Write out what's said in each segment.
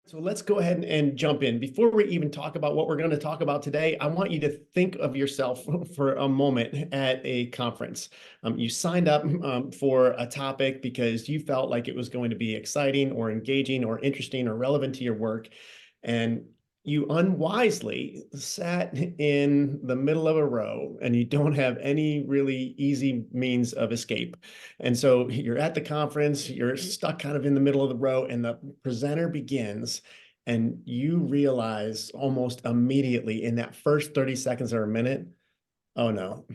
So let's go ahead and jump in. Before we even talk about what we're going to talk about today, I want you to think of yourself for a moment at a conference. You signed up for a topic because you felt like it was going to be exciting or engaging or interesting or relevant to your work. And you unwisely sat in the middle of a row and you don't have any really easy means of escape. And so you're at the conference, you're stuck kind of in the middle of the row, and the presenter begins, and you realize almost immediately in that first 30 seconds or a minute, oh no,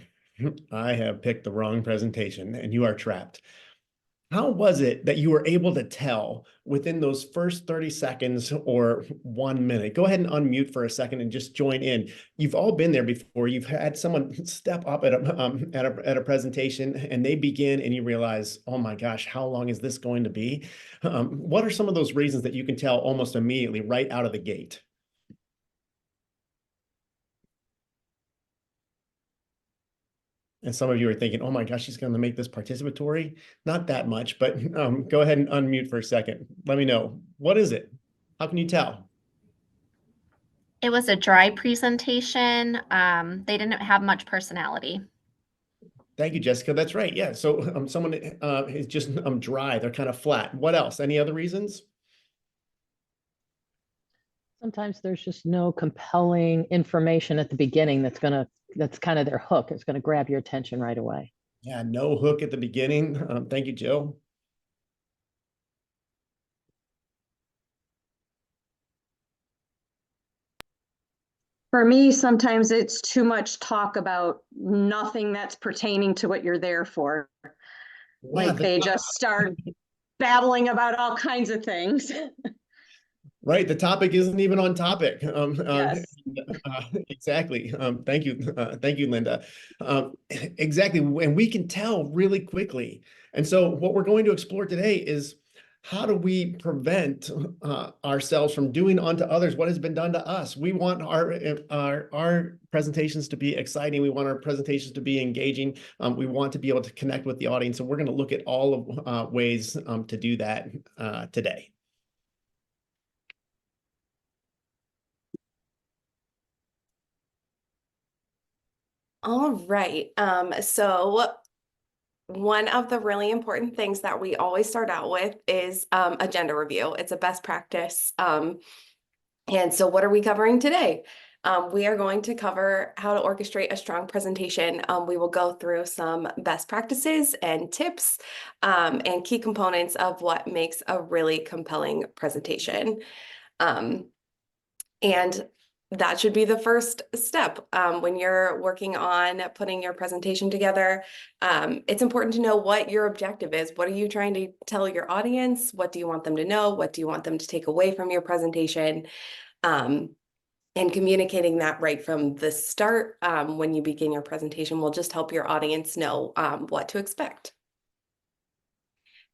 I have picked the wrong presentation, and you are trapped. How was it that you were able to tell within those first 30 seconds or 1 minute? Go ahead and unmute for a second and just join in. You've all been there before. You've had someone step up at a presentation and they begin and you realize, oh my gosh, how long is this going to be? What are some of those reasons that you can tell almost immediately right out of the gate? And some of you are thinking, oh my gosh, she's going to make this participatory. Not that much, but go ahead and unmute for a second. Let me know. What is it? How can you tell? It was a dry presentation. They didn't have much personality. Thank you, Jessica. That's right. Yeah. So someone is just dry. They're kind of flat. What else? Any other reasons? Sometimes there's just no compelling information at the beginning that's kind of their hook. It's gonna grab your attention right away. Yeah, no hook at the beginning. Thank you, Jill. For me, sometimes it's too much talk about nothing that's pertaining to what you're there for. Like they just start babbling about all kinds of things. Right. The topic isn't even on topic. Yes. Exactly. Thank you. Thank you, Linda. Exactly. And we can tell really quickly. And so what we're going to explore today is how do we prevent ourselves from doing unto others what has been done to us? We want our presentations to be exciting. We want our presentations to be engaging. We want to be able to connect with the audience. And we're going to look at all of ways to do that today. All right. So one of the really important things that we always start out with is agenda review. It's a best practice. And so what are we covering today? We are going to cover how to orchestrate a strong presentation. We will go through some best practices and tips and key components of what makes a really compelling presentation. And that should be the first step when you're working on putting your presentation together. It's important to know what your objective is. What are you trying to tell your audience? What do you want them to know? What do you want them to take away from your presentation? And communicating that right from the start when you begin your presentation will just help your audience know what to expect.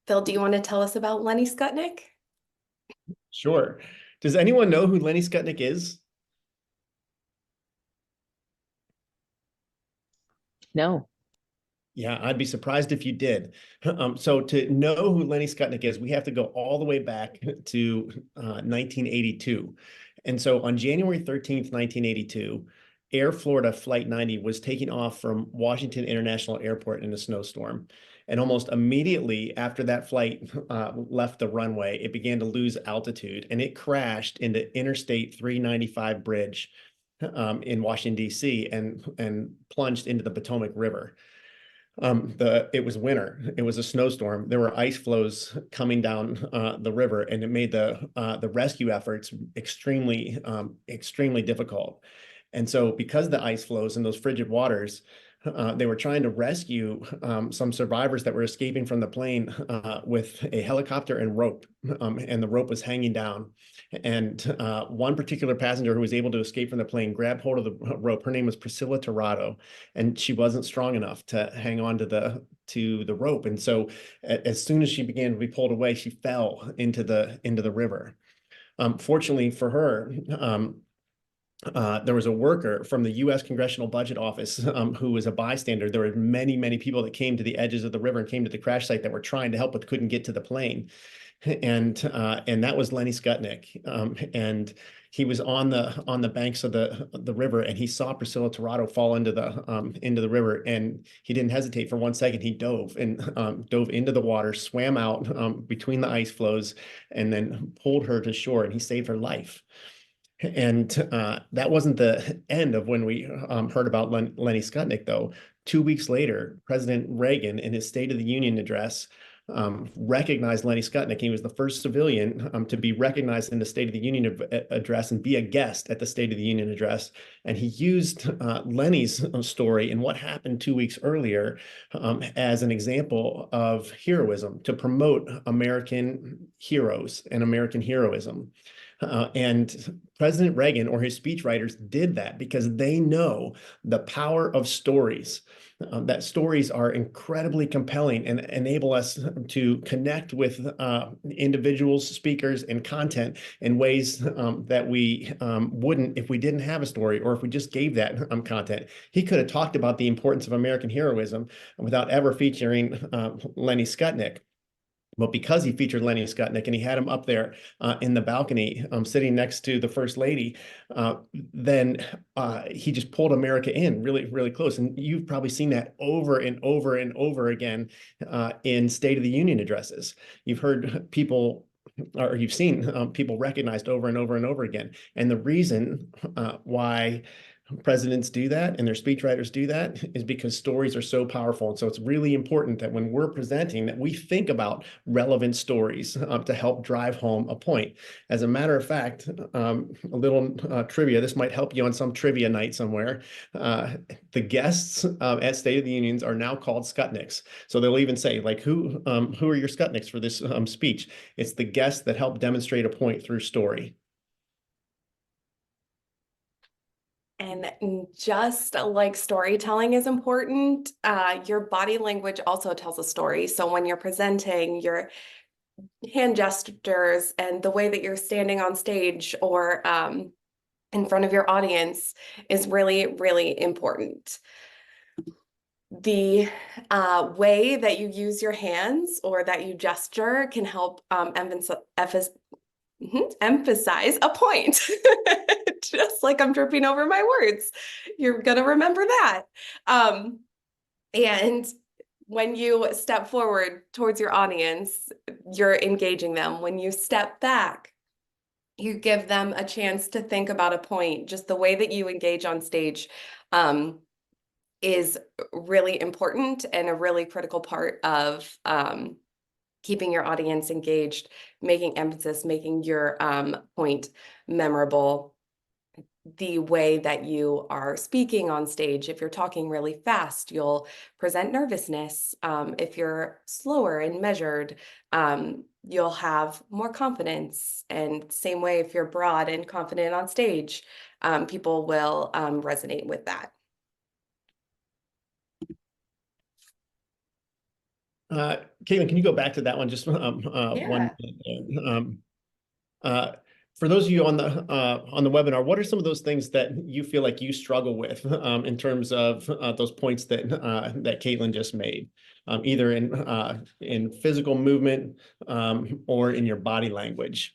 Phil, do you want to tell us about Lenny Skutnik? Sure. Does anyone know who Lenny Skutnik is? No. Yeah, I'd be surprised if you did. So to know who Lenny Skutnik is, we have to go all the way back to 1982. And so on January 13th, 1982, Air Florida Flight 90 was taking off from Washington International Airport in a snowstorm. And almost immediately after that flight left the runway, it began to lose altitude and it crashed into Interstate 395 bridge in Washington, D.C. and plunged into the Potomac River. It was winter. It was a snowstorm. There were ice flows coming down the river, and it made the rescue efforts extremely difficult. And so, because the ice flows and those frigid waters, they were trying to rescue some survivors that were escaping from the plane with a helicopter and rope, and the rope was hanging down. And one particular passenger who was able to escape from the plane grabbed hold of the rope. Her name was Priscilla Torrado, and she wasn't strong enough to hang on to the rope. And so, as soon as she began to be pulled away, she fell into the river. Fortunately for her, there was a worker from the U.S. Congressional Budget Office who was a bystander. There were many, many people that came to the edges of the river and came to the crash site that were trying to help but couldn't get to the plane. And that was Lenny Skutnik. And he was on the banks of the river, and he saw Priscilla Tirado fall into the river, and he didn't hesitate for 1 second. He dove into the water, swam out between the ice floes, and then pulled her to shore, and he saved her life. And that wasn't the end of when we heard about Lenny Skutnik, though. 2 weeks later, President Reagan, in his State of the Union address, recognized Lenny Skutnik. He was the first civilian to be recognized in the State of the Union address and be a guest at the State of the Union address. And he used Lenny's story and what happened 2 weeks earlier as an example of heroism to promote American heroes and American heroism. And President Reagan or his speechwriters did that because they know the power of stories, that stories are incredibly compelling and enable us to connect with individuals, speakers, and content in ways that we wouldn't if we didn't have a story or if we just gave that content. He could have talked about the importance of American heroism without ever featuring Lenny Skutnik. But because he featured Lenny Skutnik and he had him up there in the balcony sitting next to the First Lady, then he just pulled America in really, really close. And you've probably seen that over and over and over again in State of the Union addresses. You've heard people, or you've seen people recognized over and over and over again. And the reason why presidents do that and their speechwriters do that is because stories are so powerful. And so it's really important that when we're presenting that we think about relevant stories to help drive home a point. As a matter of fact, a little trivia, this might help you on some trivia night somewhere. The guests at State of the Unions are now called Skutniks. So they'll even say, like, who are your Skutniks for this speech? It's the guests that help demonstrate a point through story. And just like storytelling is important, your body language also tells a story. So when you're presenting, your hand gestures and the way that you're standing on stage or in front of your audience is really, really important. The way that you use your hands or that you gesture can help emphasize a point. Just like I'm tripping over my words. You're going to remember that. And when you step forward towards your audience, you're engaging them. When you step back, you give them a chance to think about a point. Just the way that you engage on stage is really important and a really critical part of keeping your audience engaged, making emphasis, making your point memorable. The way that you are speaking on stage, if you're talking really fast, you'll present nervousness. If you're slower and measured, you'll have more confidence. And same way, if you're broad and confident on stage, people will resonate with that. Kaitlin, can you go back to that one? Just Yeah. one. For those of you on the webinar, what are some of those things that you feel like you struggle with in terms of those points that Kaitlin just made, either in physical movement or in your body language?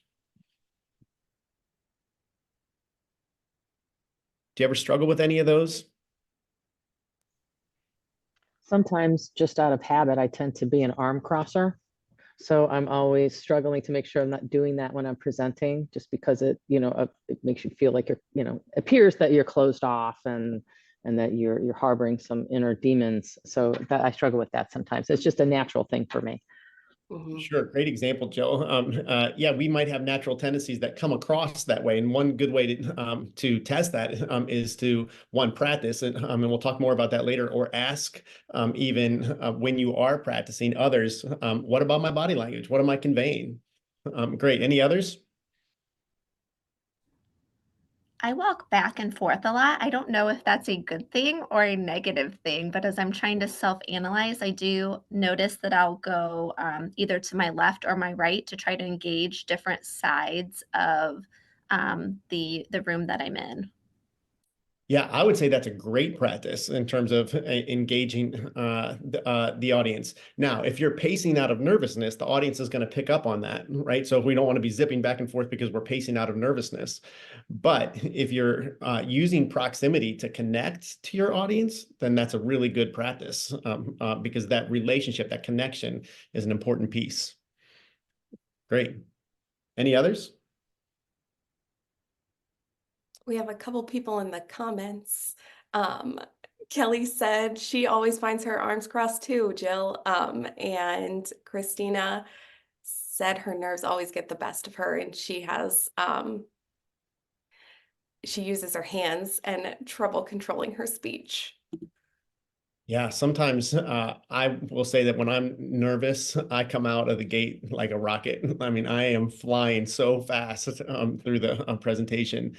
Do you ever struggle with any of those? Sometimes just out of habit, I tend to be an arm crosser. So I'm always struggling to make sure I'm not doing that when I'm presenting, just because it makes you feel like appears that you're closed off and that you're harboring some inner demons. So that I struggle with that sometimes. It's just a natural thing for me. Sure. Great example, Joe. Yeah, we might have natural tendencies that come across that way. And one good way to test that is to, one, practice, and we'll talk more about that later, or ask even when you are practicing others, what about my body language? What am I conveying? Great. Any others? I walk back and forth a lot. I don't know if that's a good thing or a negative thing, but as I'm trying to self-analyze, I do notice that I'll go either to my left or my right to try to engage different sides of the room that I'm in. Yeah, I would say that's a great practice in terms of engaging the audience. Now, if you're pacing out of nervousness, the audience is going to pick up on that, right? So we don't want to be zipping back and forth because we're pacing out of nervousness. But if you're using proximity to connect to your audience, then that's a really good practice because that relationship, that connection is an important piece. Great. Any others? We have a couple people in the comments. Kelly said she always finds her arms crossed too, Jill. And Christina said her nerves always get the best of her, and she has she uses her hands and trouble controlling her speech. Yeah, sometimes I will say that when I'm nervous, I come out of the gate like a rocket. I mean, I am flying so fast through the presentation.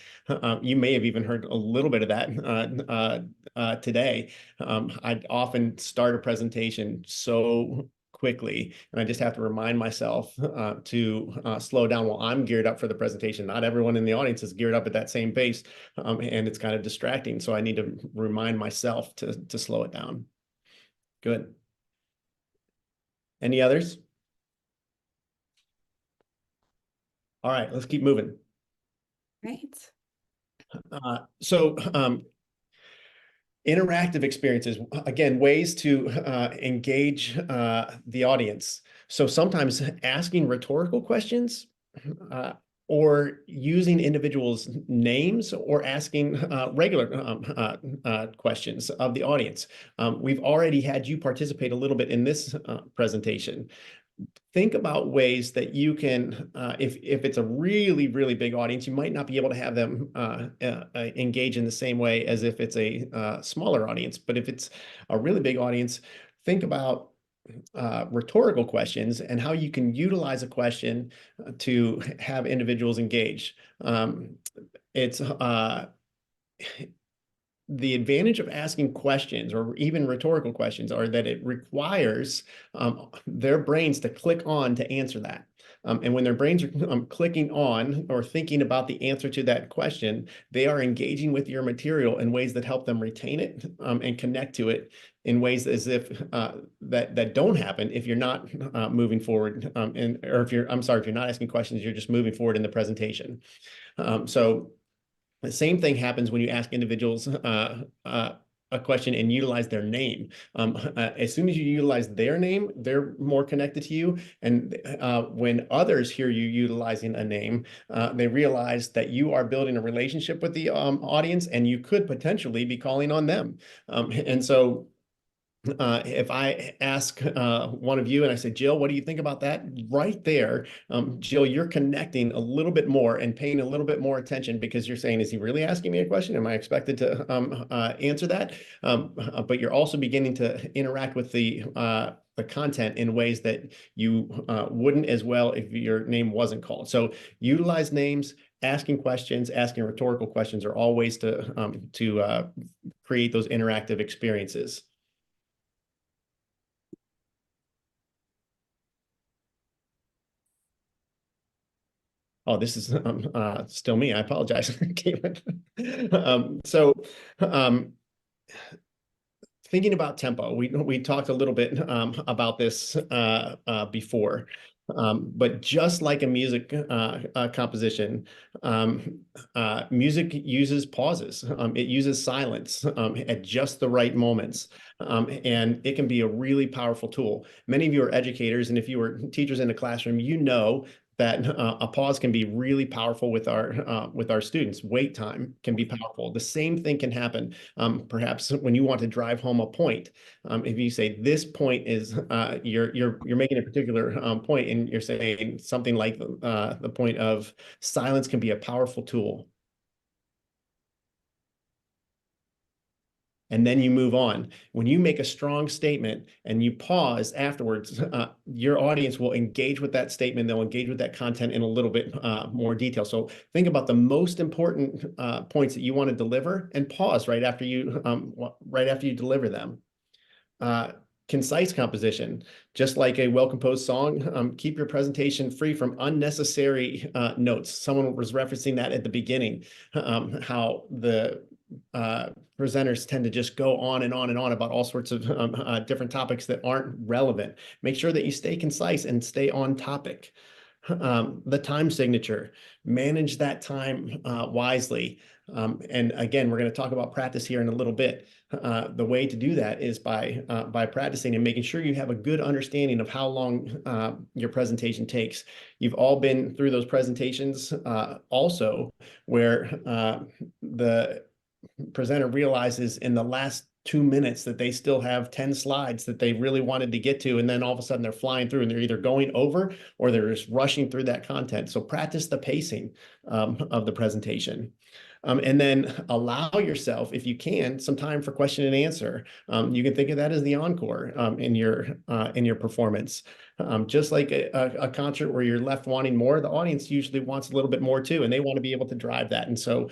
You may have even heard a little bit of that today. I'd often start a presentation so quickly, and I just have to remind myself to slow down while I'm geared up for the presentation. Not everyone in the audience is geared up at that same pace, and it's kind of distracting. So I need to remind myself to slow it down. Good. Any others? All right, let's keep moving. Right. So interactive experiences, again, ways to engage the audience. So sometimes asking rhetorical questions or using individuals' names or asking regular questions of the audience. We've already had you participate a little bit in this presentation. Think about ways that you can, if it's a really, really big audience, you might not be able to have them engage in the same way as if it's a smaller audience. But if it's a really big audience, think about rhetorical questions and how you can utilize a question to have individuals engage. It's the advantage of asking questions or even rhetorical questions are that it requires their brains to click on to answer that. And when their brains are clicking on or thinking about the answer to that question, they are engaging with your material in ways that help them retain it and connect to it in ways as if that don't happen if you're not moving forward or if you're not asking questions, you're just moving forward in the presentation. So the same thing happens when you ask individuals a question and utilize their name. As soon as you utilize their name, they're more connected to you. And when others hear you utilizing a name, they realize that you are building a relationship with the audience and you could potentially be calling on them. And so if I ask one of you and I say, Jill, what do you think about that? Right there, Jill, you're connecting a little bit more and paying a little bit more attention because you're saying, is he really asking me a question? Am I expected to answer that? But you're also beginning to interact with the content in ways that you wouldn't as well if your name wasn't called. So utilize names, asking questions, asking rhetorical questions are all ways to create those interactive experiences. Oh, this is still me. I apologize, Kaitlin. Thinking about tempo, we talked a little bit about this before, but just like a music composition, music uses pauses. It uses silence at just the right moments, and it can be a really powerful tool. Many of you are educators, and if you were teachers in a classroom, you know that a pause can be really powerful with our students. Wait time can be powerful. The same thing can happen perhaps when you want to drive home a point. If you say this point is you're making a particular point and you're saying something like the point of silence can be a powerful tool. And then you move on. When you make a strong statement and you pause afterwards, your audience will engage with that statement. They'll engage with that content in a little bit more detail. So think about the most important points that you want to deliver and pause right after you deliver them. Concise composition, just like a well-composed song, keep your presentation free from unnecessary notes. Someone was referencing that at the beginning, how presenters tend to just go on and on and on about all sorts of different topics that aren't relevant. Make sure that you stay concise and stay on topic. The time signature, manage that time wisely. And again, we're going to talk about practice here in a little bit. The way to do that is by practicing and making sure you have a good understanding of how long your presentation takes. You've all been through those presentations also where the presenter realizes in the last 2 minutes that they still have 10 slides that they really wanted to get to, and then all of a sudden they're flying through and they're either going over or they're just rushing through that content. So practice the pacing of the presentation. And then allow yourself, if you can, some time for question and answer. You can think of that as the encore in your performance. Just like a concert where you're left wanting more, the audience usually wants a little bit more too, and they want to be able to drive that. And so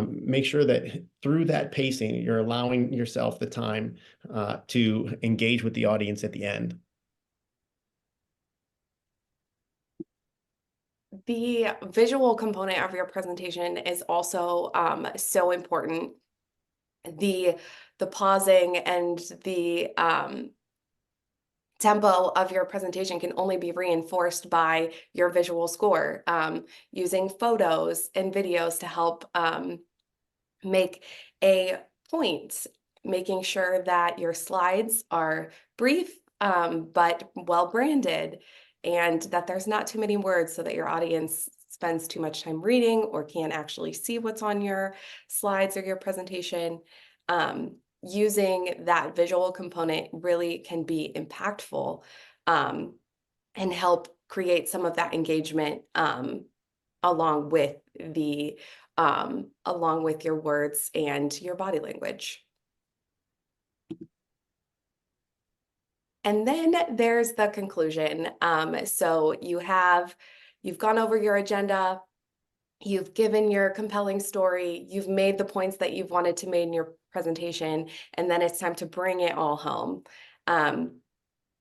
make sure that through that pacing, you're allowing yourself the time to engage with the audience at the end. The visual component of your presentation is also so important. The pausing and the tempo of your presentation can only be reinforced by your visual score, using photos and videos to help make a point, making sure that your slides are brief but well branded, and that there's not too many words so that your audience spends too much time reading or can't actually see what's on your slides or your presentation. Using that visual component really can be impactful and help create some of that engagement along with your words and your body language. And then there's the conclusion. So you've gone over your agenda, you've given your compelling story, you've made the points that you've wanted to make in your presentation, and then it's time to bring it all home.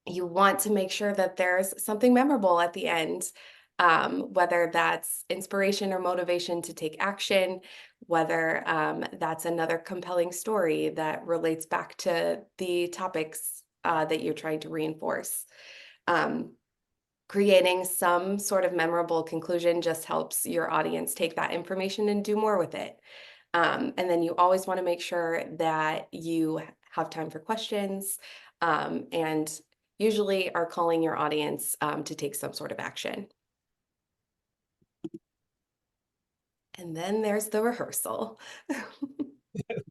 You want to make sure that there's something memorable at the end, whether that's inspiration or motivation to take action, whether that's another compelling story that relates back to the topics that you're trying to reinforce. Creating some sort of memorable conclusion just helps your audience take that information and do more with it. And then you always want to make sure that you have time for questions and usually are calling your audience to take some sort of action. And then there's the rehearsal.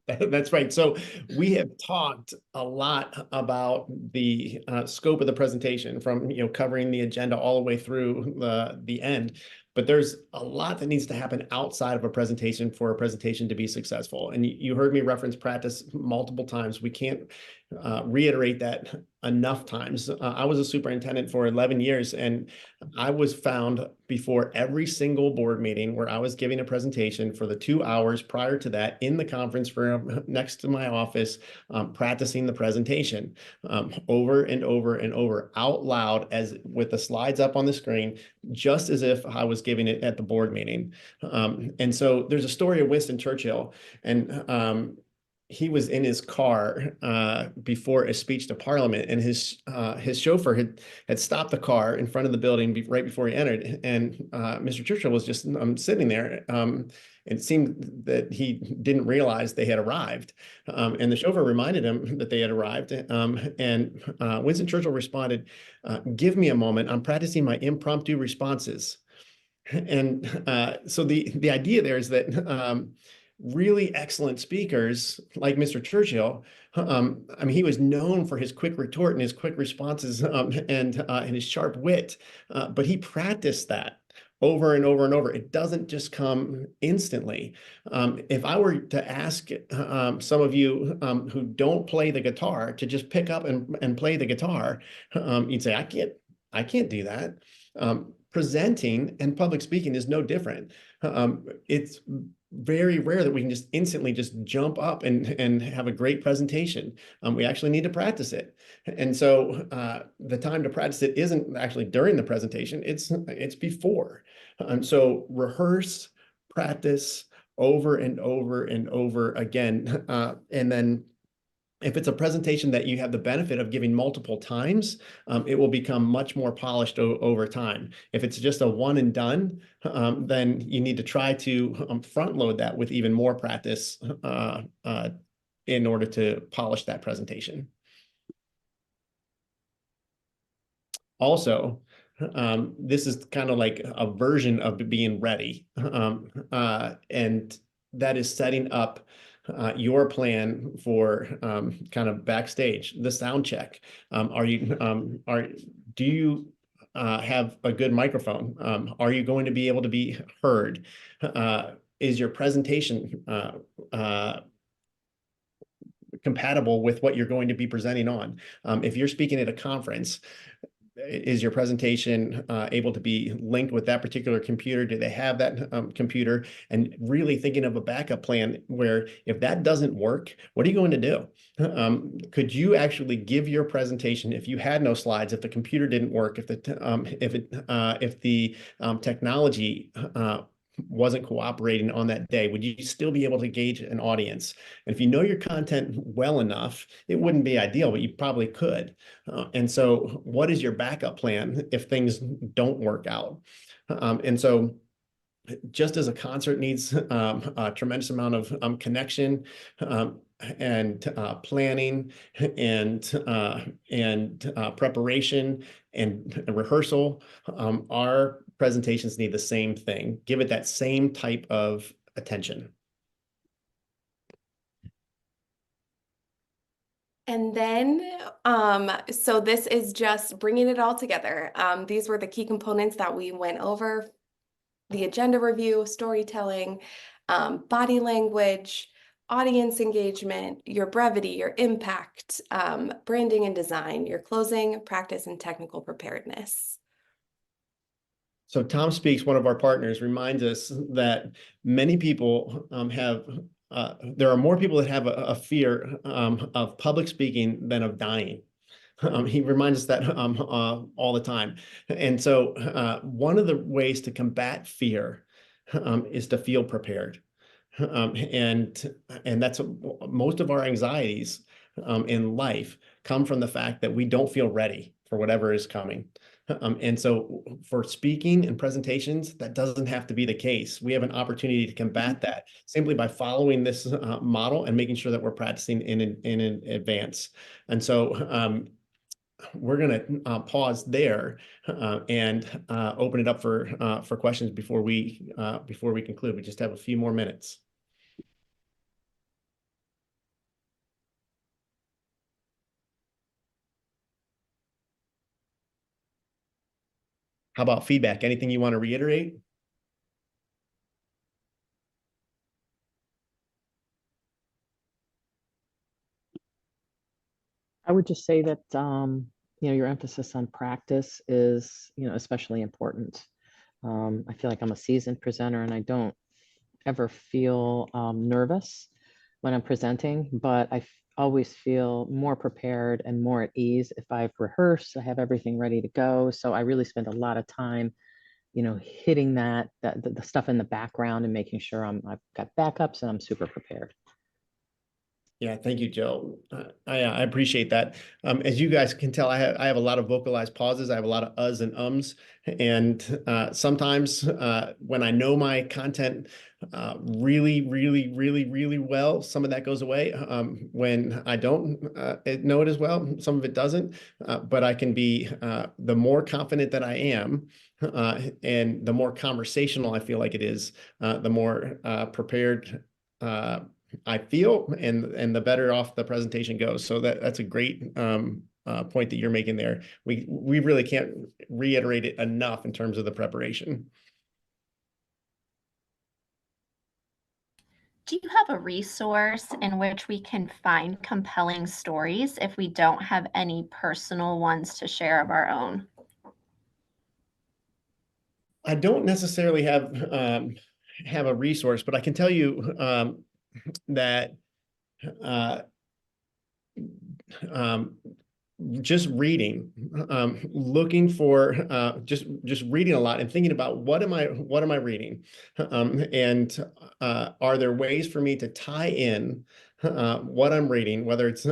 That's right. So we have talked a lot about the scope of the presentation, from covering the agenda all the way through the end. But there's a lot that needs to happen outside of a presentation for a presentation to be successful. And you heard me reference practice multiple times. We can't reiterate that enough times. I was a superintendent for 11 years, and I was found before every single board meeting where I was giving a presentation for the 2 hours prior to that in the conference room next to my office, practicing the presentation over and over and over out loud, as with the slides up on the screen, just as if I was giving it at the board meeting. And so there's a story of Winston Churchill, and he was in his car before a speech to Parliament, and his chauffeur had stopped the car in front of the building right before he entered, and Mr. Churchill was just sitting there. It seemed that he didn't realize they had arrived, and the chauffeur reminded him that they had arrived, and Winston Churchill responded, "Give me a moment. I'm practicing my impromptu responses." And so the idea there is that really excellent speakers like Mr. Churchill, I mean, he was known for his quick retort and his quick responses and his sharp wit, but he practiced that over and over and over. It doesn't just come instantly. If I were to ask some of you who don't play the guitar to just pick up and play the guitar, you'd say, I can't do that. Presenting and public speaking is no different. It's very rare that we can just instantly just jump up and have a great presentation. We actually need to practice it. And so the time to practice it isn't actually during the presentation, it's before. So rehearse, practice over and over and over again. And then if it's a presentation that you have the benefit of giving multiple times, it will become much more polished over time. If it's just a one and done, then you need to try to front load that with even more practice in order to polish that presentation. Also, this is kind of like a version of being ready, and that is setting up your plan for kind of backstage, the sound check. Do you have a good microphone? Are you going to be able to be heard? Is your presentation compatible with what you're going to be presenting on? If you're speaking at a conference, is your presentation able to be linked with that particular computer? Do they have that computer? And really thinking of a backup plan where if that doesn't work, what are you going to do? Could you actually give your presentation if you had no slides, if the computer didn't work, if the technology wasn't cooperating on that day, would you still be able to gauge an audience? And if you know your content well enough, it wouldn't be ideal, but you probably could. And so what is your backup plan if things don't work out? And so just as a concert needs a tremendous amount of connection and planning and preparation and rehearsal, our presentations need the same thing. Give it that same type of attention. And then, so this is just bringing it all together. These were the key components that we went over: the agenda review, storytelling, body language, audience engagement, your brevity, your impact, branding and design, your closing, practice, and technical preparedness. So Tom Speaks, one of our partners, reminds us that many people there are more people that have a fear of public speaking than of dying. He reminds us that all the time. And so one of the ways to combat fear is to feel prepared. And that's most of our anxieties in life come from the fact that we don't feel ready for whatever is coming. And so for speaking and presentations, that doesn't have to be the case. We have an opportunity to combat that simply by following this model and making sure that we're practicing in advance. And so we're going to pause there and open it up for questions before we conclude. We just have a few more minutes. How about feedback? Anything you want to reiterate? I would just say that, your emphasis on practice is, especially important. I feel like I'm a seasoned presenter and I don't ever feel nervous when I'm presenting, but I always feel more prepared and more at ease if I've rehearsed, I have everything ready to go. So I really spend a lot of time, hitting the stuff in the background and making sure I've got backups and I'm super prepared. Yeah, thank you, Joe. I appreciate that. As you guys can tell, I have a lot of vocalized pauses. I have a lot of uhs and ums. And sometimes when I know my content really, really, really, really well, some of that goes away. When I don't know it as well, some of it doesn't. But I can be, the more confident that I am, and the more conversational I feel like it is, the more prepared I feel, and the better off the presentation goes. So that's a great point that you're making there. We really can't reiterate it enough in terms of the preparation. Do you have a resource in which we can find compelling stories if we don't have any personal ones to share of our own? I don't necessarily have a resource, but I can tell you that just reading, looking for just reading a lot and thinking about what am I reading, and are there ways for me to tie in what I'm reading, whether it's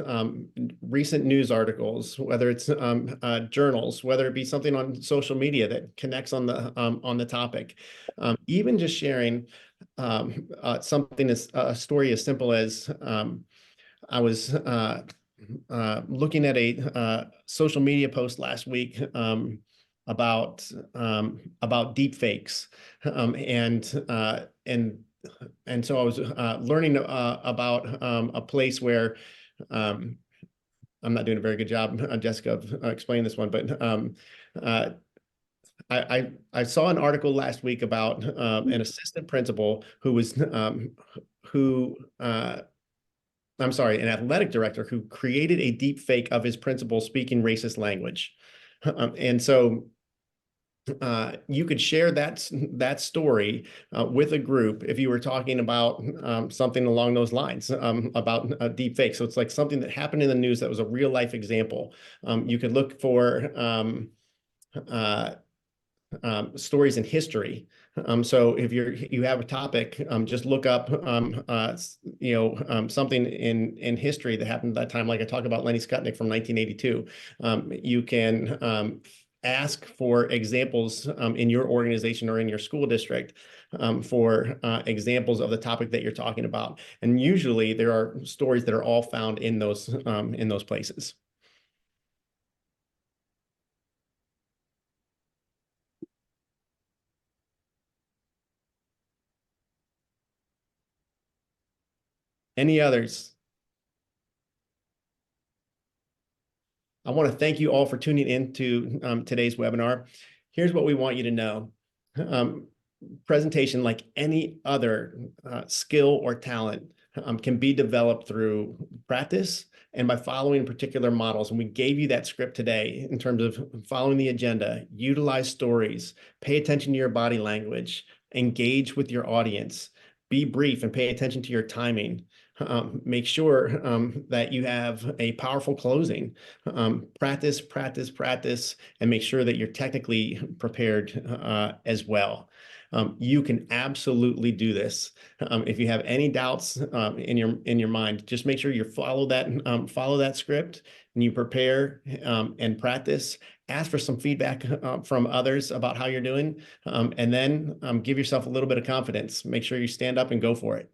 recent news articles, whether it's journals, whether it be something on social media that connects on the topic, even just sharing something as a story as simple as I was looking at a social media post last week about deep fakes, and so I was learning about a place where I'm not doing a very good job, Jessica, of explaining this one, but I saw an article last week about an assistant principal who was I'm sorry, an athletic director who created a deep fake of his principal speaking racist language. And so you could share that story with a group if you were talking about something along those lines, about deep fake. So it's like something that happened in the news that was a real life example. You could look for stories in history. So if you have a topic, just look up something in history that happened at that time. Like I talked about Lenny Skutnik from 1982. You can ask for examples in your organization or in your school district for examples of the topic that you're talking about. And usually there are stories that are all found in those places. Any others? I want to thank you all for tuning in to today's webinar. Here's what we want you to know. Presentation, like any other skill or talent, can be developed through practice and by following particular models. And we gave you that script today in terms of following the agenda, utilize stories, pay attention to your body language, engage with your audience, be brief and pay attention to your timing. Make sure that you have a powerful closing. Practice, practice, practice, and make sure that you're technically prepared as well. You can absolutely do this. If you have any doubts in your mind, just make sure you follow that script and you prepare and practice. Ask for some feedback from others about how you're doing, and then give yourself a little bit of confidence. Make sure you stand up and go for it.